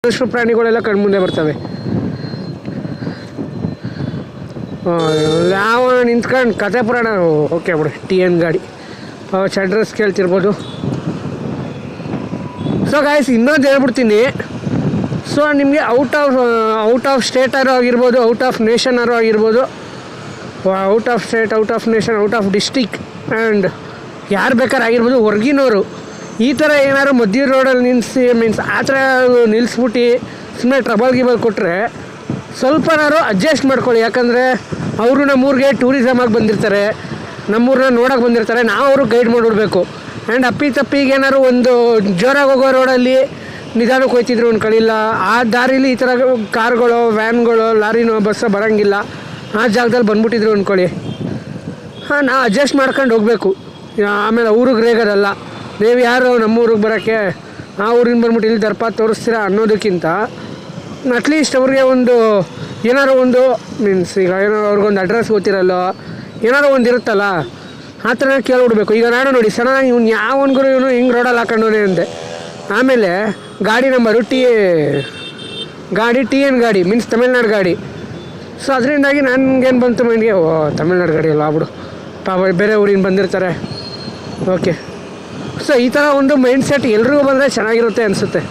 ಮನುಷ್ಯ ಪ್ರಾಣಿಗಳೆಲ್ಲ ಕಣ್ಮುಂದೆ ಬರ್ತವೆ. ಯಾವ ನಿಂತ್ಕೊಂಡು ಕತೆ ಪುರಾಣ. ಓಕೆ ಬಿಡಿ, TN ಗಾಡಿ ಅಡ್ರೆಸ್ ಕೇಳ್ತಿರ್ಬೋದು. ಸೊ ಗಾಯ್ಸ್, ಇನ್ನೊಂದು ಹೇಳ್ಬಿಡ್ತೀನಿ. ಸೊ ನಿಮಗೆ ಔಟ್ ಆಫ್ ಸ್ಟೇಟಾರು ಆಗಿರ್ಬೋದು, ಔಟ್ ಆಫ್ ನೇಷನಾರು ಆಗಿರ್ಬೋದು, out of state, out of nation, out of district and ಯಾರು ಬೇಕಾದ್ರೆ ಆಗಿರ್ಬೋದು, ಹೊರಗಿನವರು ಈ ಥರ ಏನಾದ್ರು ಮಧ್ಯ ರೋಡಲ್ಲಿ ನಿಲ್ಲಿಸಿ ಮೀನ್ಸ್ ಆ ಥರ ನಿಲ್ಲಿಸ್ಬಿಟ್ಟು ಸುಮ್ಮನೆ ಟ್ರಬಲ್ ಕೊಟ್ಟರೆ ಸ್ವಲ್ಪನಾರು ಅಡ್ಜಸ್ಟ್ ಮಾಡ್ಕೊಳ್ಳಿ. ಯಾಕಂದರೆ ಅವರು ನಮ್ಮೂರಿಗೆ ಟೂರಿಸಮ್ ಆಗಿ ಬಂದಿರ್ತಾರೆ, ನಮ್ಮೂರನ್ನ ನೋಡೋಕೆ ಬಂದಿರ್ತಾರೆ. ನಾವು ಅವ್ರಿಗೆ ಗೈಡ್ ಮಾಡಿಬಿಡ್ಬೇಕು. ಆ್ಯಂಡ್ ಅಪ್ಪಿತಪ್ಪಿಗೆ ಏನಾದ್ರು ಒಂದು ಜೋರಾಗಿ ಹೋಗೋ ರೋಡಲ್ಲಿ ನಿಧಾನಕ್ಕೆ ಹೋಗ್ತಿದ್ರು ಅಂದ್ಕೊಳ್ಳಿಲ್ಲ, ಆ ದಾರಿಲಿ ಈ ಥರ ಕಾರ್ಗಳು, ವ್ಯಾನ್ಗಳು, ಲಾರಿನೋ ಬಸ್ಸೋ ಬರೋಂಗಿಲ್ಲ, ಆ ಜಾಗದಲ್ಲಿ ಬಂದ್ಬಿಟ್ಟಿದ್ರು ಅಂದ್ಕೊಳ್ಳಿ, ನಾವು ಅಡ್ಜಸ್ಟ್ ಮಾಡ್ಕೊಂಡು ಹೋಗಬೇಕು. ಆಮೇಲೆ ಊರಿಗೆ ರೇಗೋದಲ್ಲ. ನೀವು ಯಾರು ನಮ್ಮೂರಿಗೆ ಬರೋಕ್ಕೆ ಆ ಊರಿಂದ ಬಂದ್ಬಿಟ್ಟು ಇಲ್ಲಿ ದರ್ಪ ತೋರಿಸ್ತೀರಾ ಅನ್ನೋದಕ್ಕಿಂತ ಅಟ್ಲೀಸ್ಟ್ ಅವ್ರಿಗೆ ಒಂದು ಏನಾರು ಒಂದು ಮೀನ್ಸ್ ಈಗ ಏನೋ ಅವ್ರಿಗೊಂದು ಅಡ್ರೆಸ್ ಗೊತ್ತಿರಲ್ಲೋ ಏನಾರು ಒಂದು ಇರುತ್ತಲ್ಲ, ಆ ಥರ ಕೇಳ್ಬಿಡ್ಬೇಕು. ಈಗ ನಾನು ನೋಡಿ ಸಡನ್ನಾಗಿ ಇವ್ನು ಯಾವನ್ಗೂ ಇವನು ಹಿಂಗೆ ರೋಡಲ್ಲಿ ಹಾಕೊಂಡವನೇ ಅಂದೆ. ಆಮೇಲೆ ಗಾಡಿ ನಂಬರು TN ಗಾಡಿ ಮೀನ್ಸ್ ತಮಿಳ್ನಾಡು ಗಾಡಿ. ಸೊ ಅದರಿಂದಾಗಿ ನನಗೇನು ಬಂತು ಮೈಂಡ್ಗೆ, ತಮಿಳ್ನಾಡು ಗಾಡಿ ಅಲ್ಲ ಆಗ್ಬಿಡು, ಪಾಪ ಬೇರೆ ಊರಿಂದ ಬಂದಿರ್ತಾರೆ. ಓಕೆ, ಸೊ ಈ ಥರ ಒಂದು ಮೈಂಡ್ ಸೆಟ್ ಎಲ್ರಿಗೂ ಬಂದರೆ ಚೆನ್ನಾಗಿರುತ್ತೆ ಅನಿಸುತ್ತೆ.